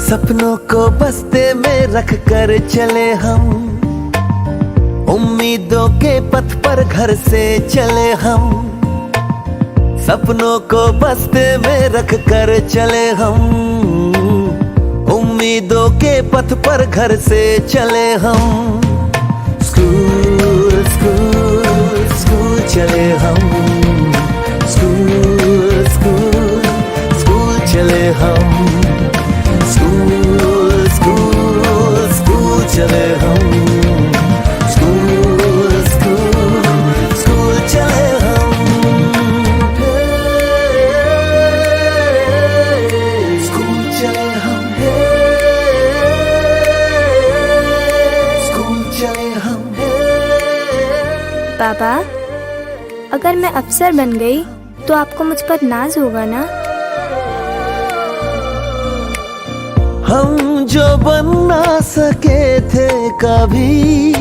सपनों को बस्ते में रख कर चले हम, उम्मीदों के पथ पर घर से चले हम। सपनों को बस्ते में रख कर चले हम, उम्मीदों के पथ पर घर से चले हम। स्कूल स्कूल स्कूल चले हम, स्कूल स्कूल स्कूल चले हम, स्कूल स्कूल स्कूल चले हम, स्कूल स्कूल स्कूल चले हम। स्कूल चले हम, स्कूल चले हम। पापा, अगर मैं अफसर बन गई तो आपको मुझ पर नाज होगा ना? हम जो बन ना सके थे कभी,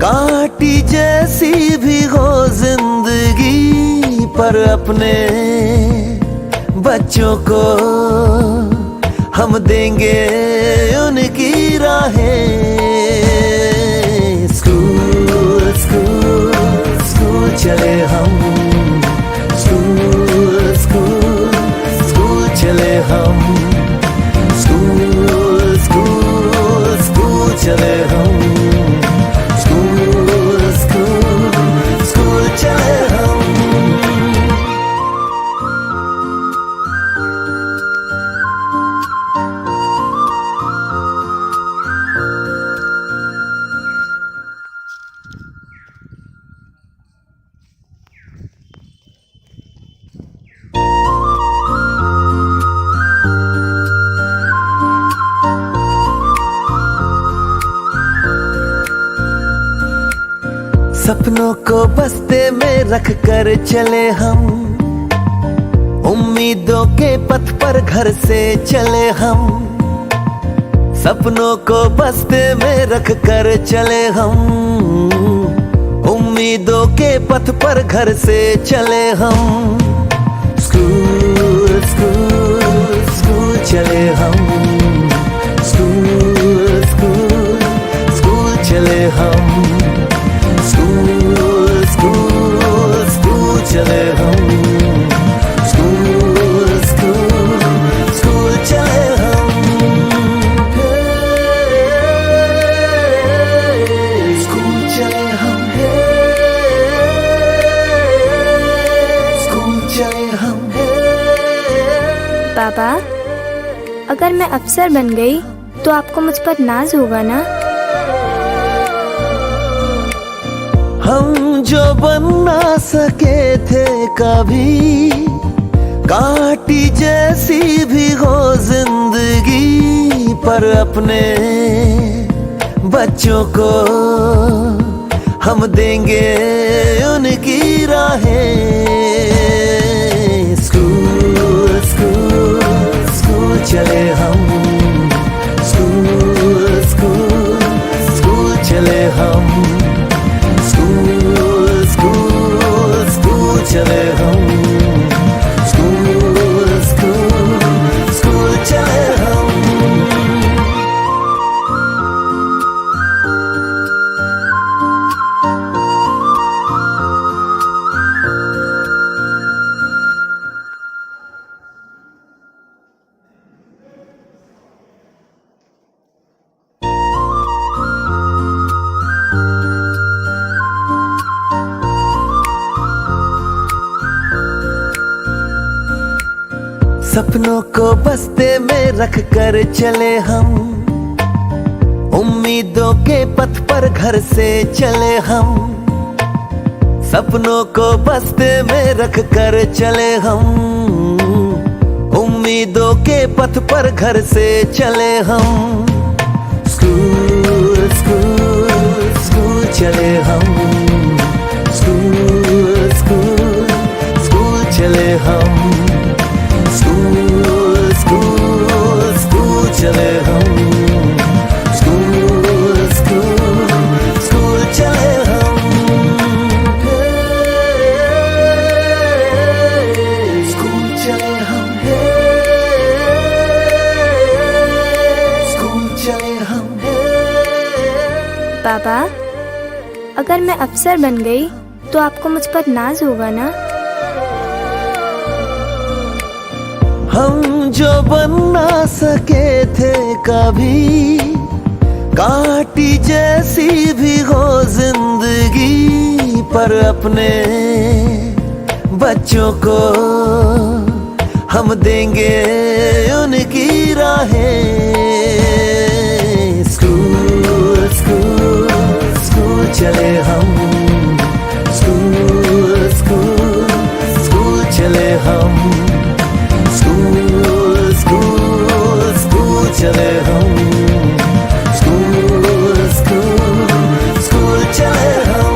कांटी जैसी भी हो जिंदगी, पर अपने बच्चों को हम देंगे उनकी राहें। स्कूल स्कूल स्कूल चले हम, स्कूल स्कूल स्कूल चले हम, स्कूल स्कूल स्कूल चले हम, स्कूल स्कूल स्कूल चले हम। सपनों को बस्ते में रख कर चले हम, उम्मीदों के पथ पर घर से चले हम। सपनों को बस्ते में रख कर चले हम, उम्मीदों के पथ पर घर से चले हम। स्कूल स्कूल स्कूल चले हम, स्कूल स्कूल स्कूल चले हम, स्कूल स्कूल स्कूल चले हम, स्कूल स्कूल स्कूल चले हम। स्कूल चले हम, स्कूल चले हम। पापा, अगर मैं अफसर बन गई तो आपको मुझ पर नाज होगा ना? हम जो बन ना सके थे कभी, कांटी जैसी भी हो जिंदगी, पर अपने बच्चों को हम देंगे उनकी राहें। स्कूल स्कूल स्कूल चले हम, स्कूल स्कूल स्कूल चले हम, स्कूल स्कूल स्कूल चले हम, स्कूल स्कूल स्कूल चले हम। सपनों को बस्ते में रख कर चले हम, उम्मीदों के पथ पर घर से चले हम। सपनों को बस्ते में रख कर चले हम, उम्मीदों के पथ पर घर से चले हम। स्कूल स्कूल स्कूल चले हम, स्कूल स्कूल स्कूल चले हम, स्कूल स्कूल स्कूल चले हम, स्कूल स्कूल स्कूल चले हम। स्कूल चले हम, पापा, अगर मैं अफसर बन गई तो आपको मुझ पर नाज होगा ना? हम जो बन ना सके थे कभी, काटी जैसी भी हो जिंदगी, पर अपने बच्चों को हम देंगे उनकी राहें। स्कूल स्कूल स्कूल चले हम, स्कूल स्कूल स्कूल चले हम, स्कूल स्कूल स्कूल चले हम, स्कूल स्कूल स्कूल चले हम।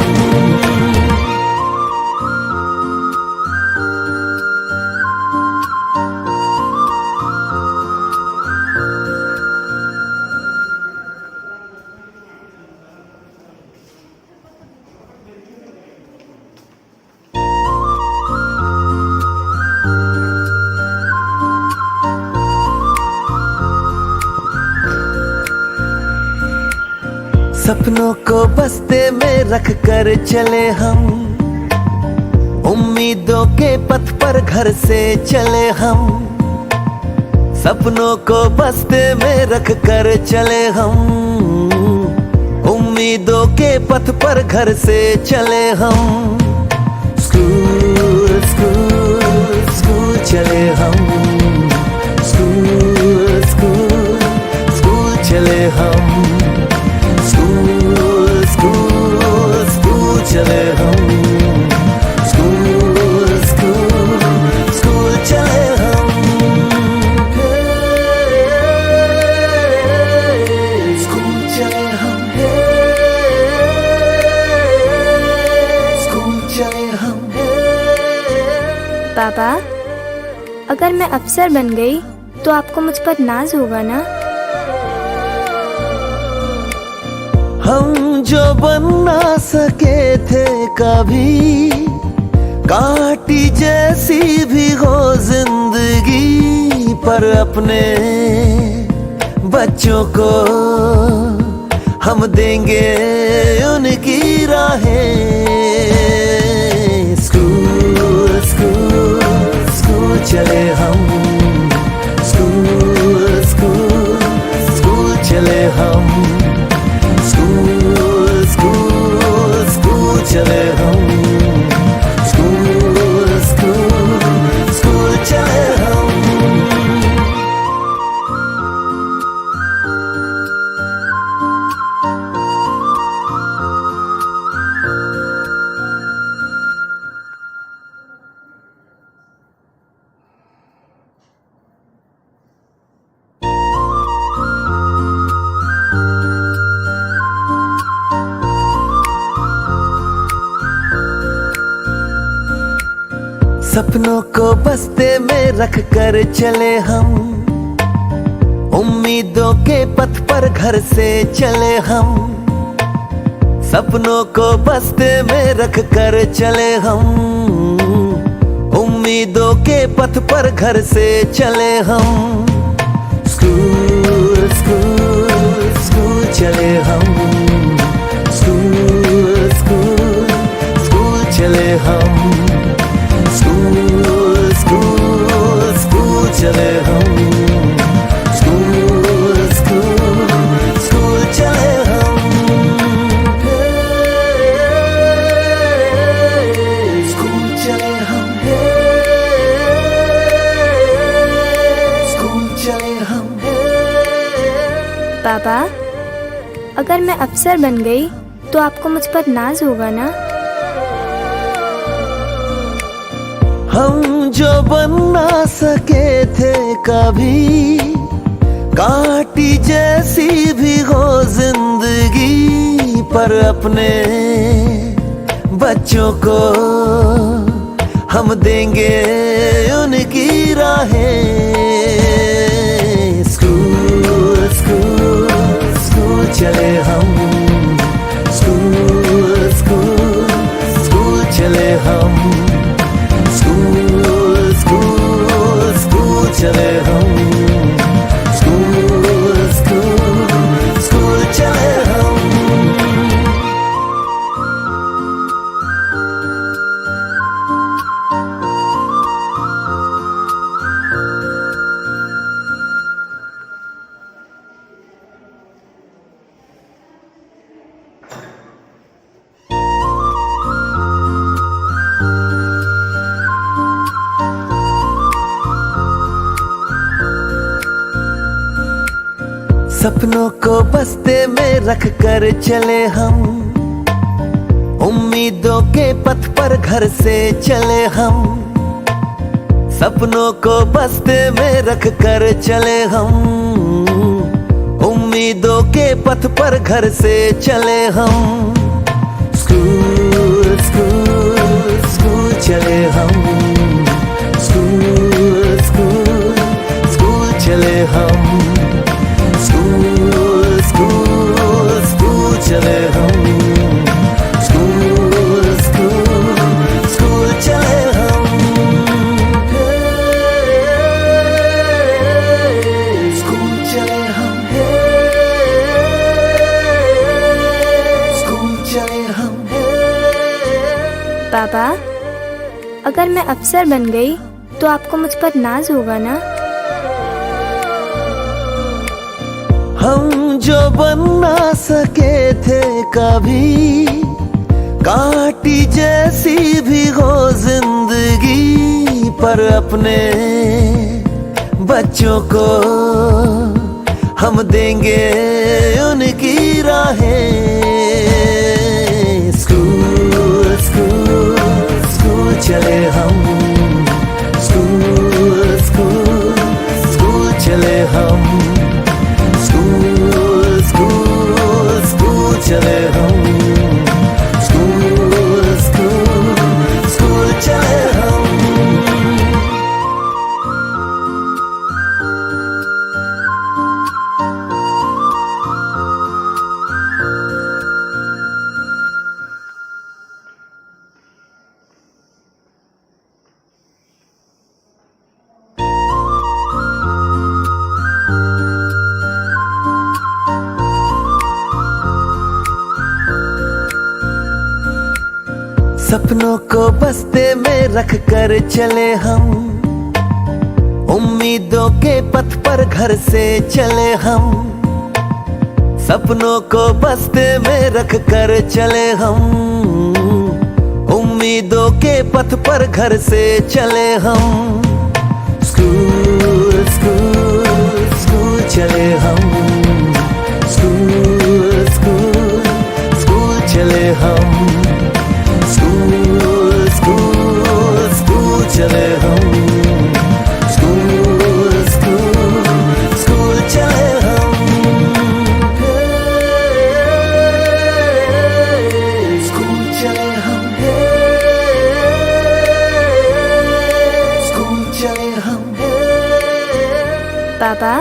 सपनों को बस्ते में रख कर चले हम, उम्मीदों के पथ पर घर से चले हम। सपनों को बस्ते में रख कर चले हम, उम्मीदों के पथ पर घर से चले हम। स्कूल स्कूल स्कूल चले हम, स्कूल स्कूल स्कूल चले हम, स्कूल स्कूल स्कूल चले हम, स्कूल स्कूल स्कूल चले हम। स्कूल चले हम, स्कूल चले हम। पापा, अगर मैं अफसर बन गई तो आपको मुझ पर नाज होगा ना? हम जो बन ना सके थे कभी, काटी जैसी भी हो जिंदगी, पर अपने बच्चों को हम देंगे उनकी राहें। स्कूल स्कूल स्कूल चले हम, स्कूल स्कूल स्कूल चले हम, स्कूल स्कूल स्कूल चले हम, स्कूल स्कूल स्कूल चले हम। सपनों को बस्ते में रख कर चले हम, उम्मीदों के पथ पर घर से चले हम। सपनों को बस्ते में रख कर चले हम, उम्मीदों के पथ पर घर से चले हम। स्कूल स्कूल स्कूल चले हम, स्कूल स्कूल स्कूल चले हम, स्कूल स्कूल स्कूल चले हम, स्कूल स्कूल स्कूल चले हम। स्कूल चले हम, स्कूल चले हम। पापा, अगर मैं अफसर बन गई तो आपको मुझ पर नाज होगा ना? हम जो बन ना सके थे कभी, काटी जैसी भी हो जिंदगी, पर अपने बच्चों को हम देंगे उनकी राहें। स्कूल स्कूल स्कूल चले हम, स्कूल स्कूल स्कूल चले हम, स्कूल स्कूल स्कूल चले हम, स्कूल स्कूल स्कूल चले हम। सपनों को बस्ते में रख कर चले हम, उम्मीदों के पथ पर घर से चले हम। सपनों को बस्ते में रख कर चले हम, उम्मीदों के पथ पर घर से चले हम। स्कूल स्कूल स्कूल चले हम, स्कूल स्कूल स्कूल चले हम, स्कूल स्कूल स्कूल चले हम, स्कूल स्कूल स्कूल चले हम। स्कूल चले हम, स्कूल चले हम। पापा, अगर मैं अफसर बन गई तो आपको मुझ पर नाज होगा ना? हम जो बन ना सके थे कभी, कांटी जैसी भी हो जिंदगी, पर अपने बच्चों को हम देंगे उनकी राहें। स्कूल स्कूल स्कूल चले हम, स्कूल स्कूल स्कूल चले हम, स्कूल स्कूल स्कूल चले हम, स्कूल स्कूल स्कूल चले हम। सपनों को बस्ते में रख कर चले हम, उम्मीदों के पथ पर घर से चले हम। सपनों को बस्ते में रख कर चले हम, उम्मीदों के पथ पर घर से चले हम। स्कूल स्कूल स्कूल चले हम, स्कूल स्कूल स्कूल चले हम, स्कूल स्कूल स्कूल चले हम, स्कूल स्कूल स्कूल चले हम। स्कूल चले हम, स्कूल चले हम। पापा,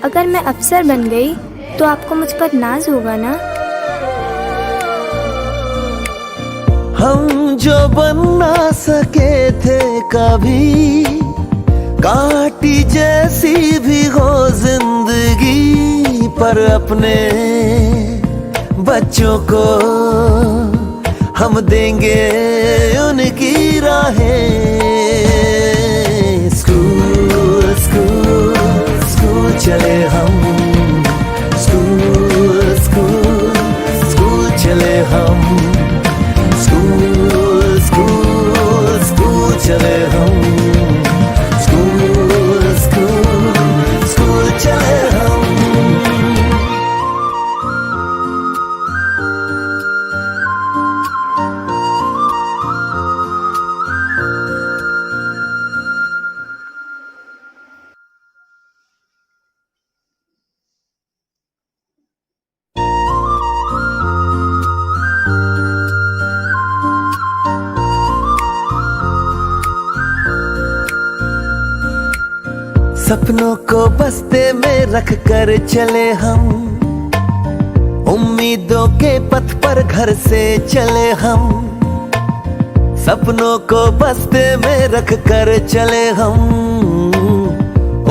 अगर मैं अफसर बन गई तो आपको मुझ पर नाज होगा ना? हम जो बन ना सके थे कभी, कांटी जैसी भी हो जिंदगी, पर अपने बच्चों को हम देंगे उनकी राहें। स्कूल स्कूल स्कूल चले हम, स्कूल स्कूल स्कूल चले हम, स्कूल स्कूल स्कूल चले हम, स्कूल स्कूल स्कूल चले हम। सपनों को बस्ते में रख कर चले हम, उम्मीदों के पथ पर घर से चले हम। सपनों को बस्ते में रख कर चले हम,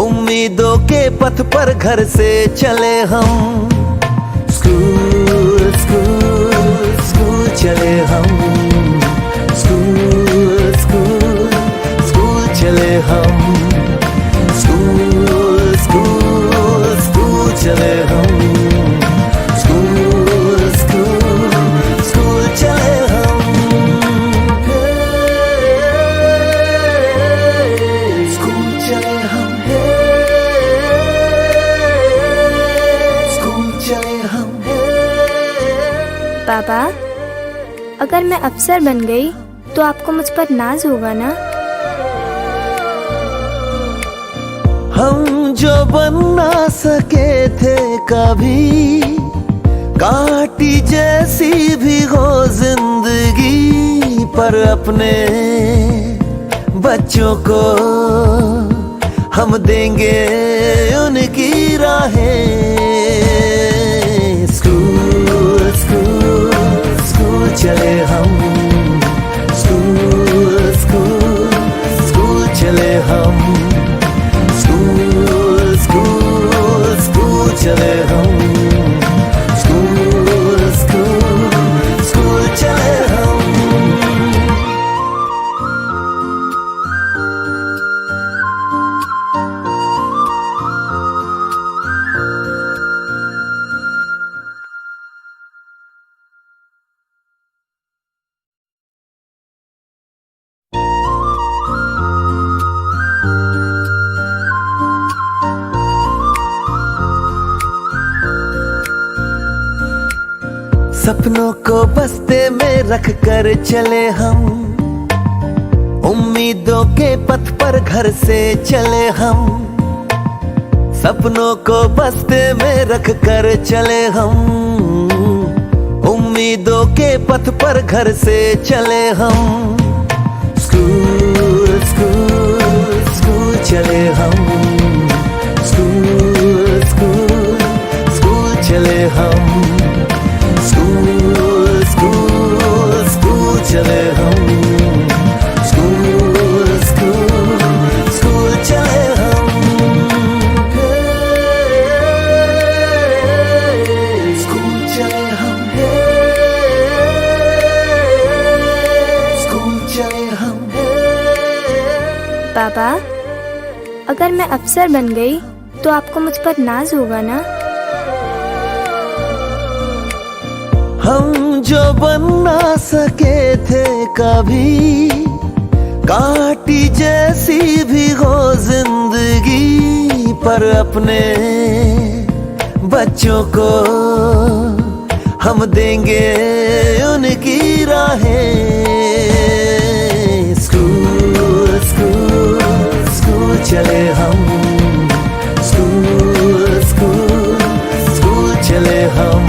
उम्मीदों के पथ पर घर से चले हम। स्कूल स्कूल स्कूल चले हम, स्कूल स्कूल स्कूल चले हम, स्कूल स्कूल स्कूल चले हम, स्कूल स्कूल स्कूल चले हम। स्कूल चले हम, अगर मैं अफसर बन गई तो आपको मुझ पर नाज होगा ना? हम जो बन ना सके थे कभी, काटी जैसी भी हो जिंदगी, पर अपने बच्चों को हम देंगे उनकी राहें। स्कूल स्कूल स्कूल चले हम, स्कूल स्कूल स्कूल चले हम, स्कूल स्कूल स्कूल चले हम, स्कूल स्कूल स्कूल चले हम। सपनों को बस्ते में रख कर चले हम, उम्मीदों के पथ पर घर से चले हम। सपनों को बस्ते में रख कर चले हम, उम्मीदों के पथ पर घर से चले हम। स्कूल स्कूल स्कूल चले हम, स्कूल स्कूल स्कूल चले हम, स्कूल स्कूल स्कूल चले हम, स्कूल स्कूल स्कूल चले हम। स्कूल चले हम, स्कूल चले हम। पापा, अगर मैं अफसर बन गई तो आपको मुझ पर नाज होगा ना? हम जो बन ना सके थे कभी, काटी जैसी भी हो जिंदगी, पर अपने बच्चों को हम देंगे उनकी राहें। स्कूल स्कूल स्कूल चले हम, स्कूल स्कूल स्कूल चले हम,